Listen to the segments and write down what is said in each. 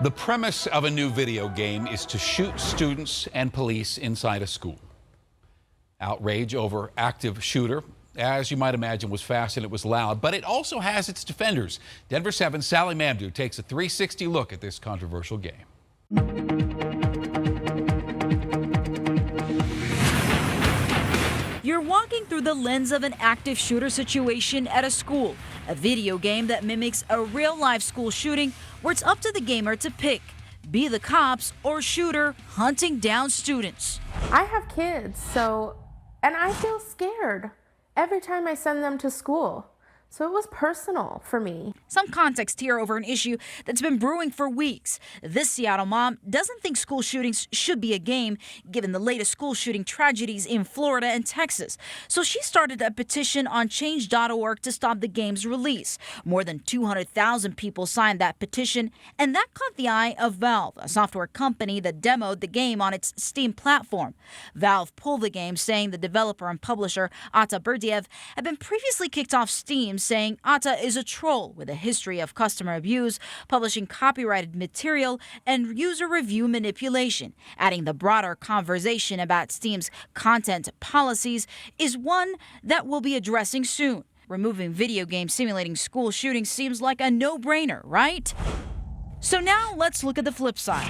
The premise of a new video game is to shoot students and police inside a school. Outrage over active shooter, as you might imagine, was fast and it was loud, but it also has its defenders. Denver 7's Sally Mamdouh takes a 360 look at this controversial game. You're walking through the lens of an active shooter situation at a school, a video game that mimics a real-life school shooting where it's up to the gamer to pick, be the cops or shooter hunting down students. I have kids, and I feel scared every time I send them to school. So it was personal for me. Some context here over an issue that's been brewing for weeks. This Seattle mom doesn't think school shootings should be a game, given the latest school shooting tragedies in Florida and Texas. So she started a petition on change.org to stop the game's release. More than 200,000 people signed that petition, and that caught the eye of Valve, a software company that demoed the game on its Steam platform. Valve pulled the game, saying the developer and publisher Ata Berdiev had been previously kicked off Steam, saying Ata is a troll with a history of customer abuse, publishing copyrighted material, and user review manipulation. Adding the broader conversation about Steam's content policies is one that we'll be addressing soon. Removing video games simulating school shootings seems like a no-brainer, right? So now let's look at the flip side.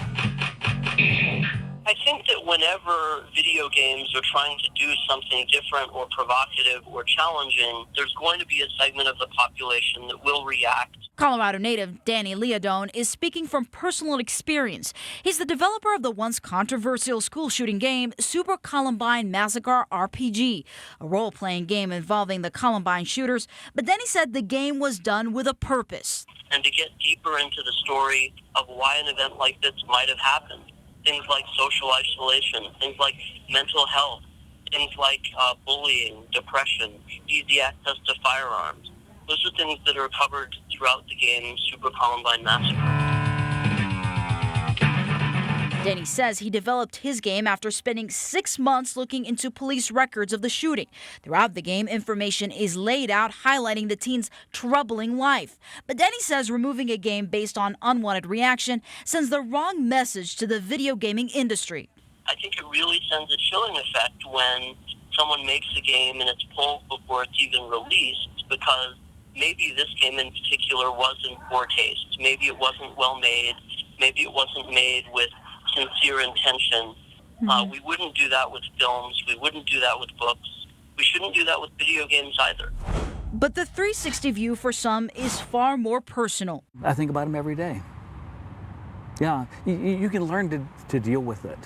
I think that whenever video games are trying to do something different or provocative or challenging, there's going to be a segment of the population that will react. Colorado native Danny Leodone is speaking from personal experience. He's the developer of the once controversial school shooting game Super Columbine Massacre RPG, a role-playing game involving the Columbine shooters. But then he said the game was done with a purpose. And to get deeper into the story of why an event like this might have happened. Things like social isolation, things like mental health, things like bullying, depression, easy access to firearms. Those are things that are covered throughout the game Super Columbine Massacre. Danny says he developed his game after spending 6 months looking into police records of the shooting. Throughout the game, information is laid out highlighting the teen's troubling life. But Danny says removing a game based on unwanted reaction sends the wrong message to the video gaming industry. I think it really sends a chilling effect when someone makes a game and it's pulled before it's even released, because maybe this game in particular was in poor taste. Maybe it wasn't well made. Maybe it wasn't made with sincere intention. We wouldn't do that with films. We wouldn't do that with books. We shouldn't do that with video games either. But the 360 view for some is far more personal. I think about them every day. Yeah, you can learn to deal with it.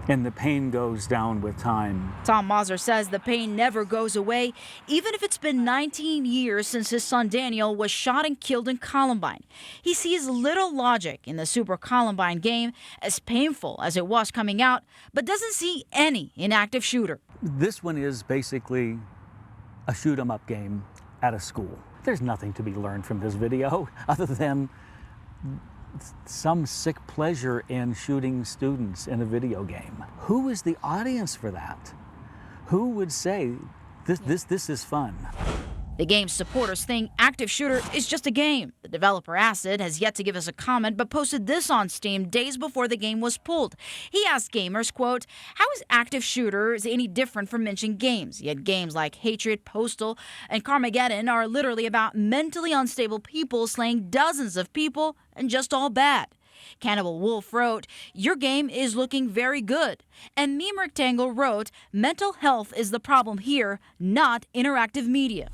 And the pain goes down with time. Tom Mazur says the pain never goes away, even if it's been 19 years since his son Daniel was shot and killed in Columbine. He sees little logic in the Super Columbine game, as painful as it was coming out, but doesn't see any in active shooter. This one is basically a shoot-'em-up game at a school. There's nothing to be learned from this video other than some sick pleasure in shooting students in a video game. Who is the audience for that? Who would say this is fun? The game's supporters think active shooter is just a game. The developer Acid has yet to give us a comment, but posted this on Steam days before the game was pulled. He asked gamers, quote, "How is active shooters any different from mentioned games? Yet games like Hatred, Postal, and Carmageddon are literally about mentally unstable people slaying dozens of people and just all bad." Cannibal Wolf wrote, "Your game is looking very good." And Meme Rectangle wrote, "Mental health is the problem here, not interactive media."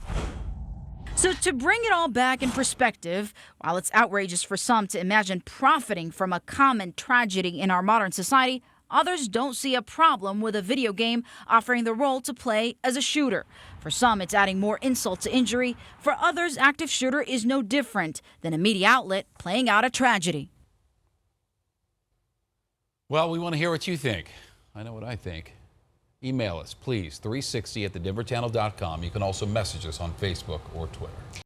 So to bring it all back in perspective, while it's outrageous for some to imagine profiting from a common tragedy in our modern society, others don't see a problem with a video game offering the role to play as a shooter. For some, it's adding more insult to injury. For others, active shooter is no different than a media outlet playing out a tragedy. Well, we want to hear what you think. I know what I think. Email us, please, 360@thedenverchannel.com. You can also message us on Facebook or Twitter.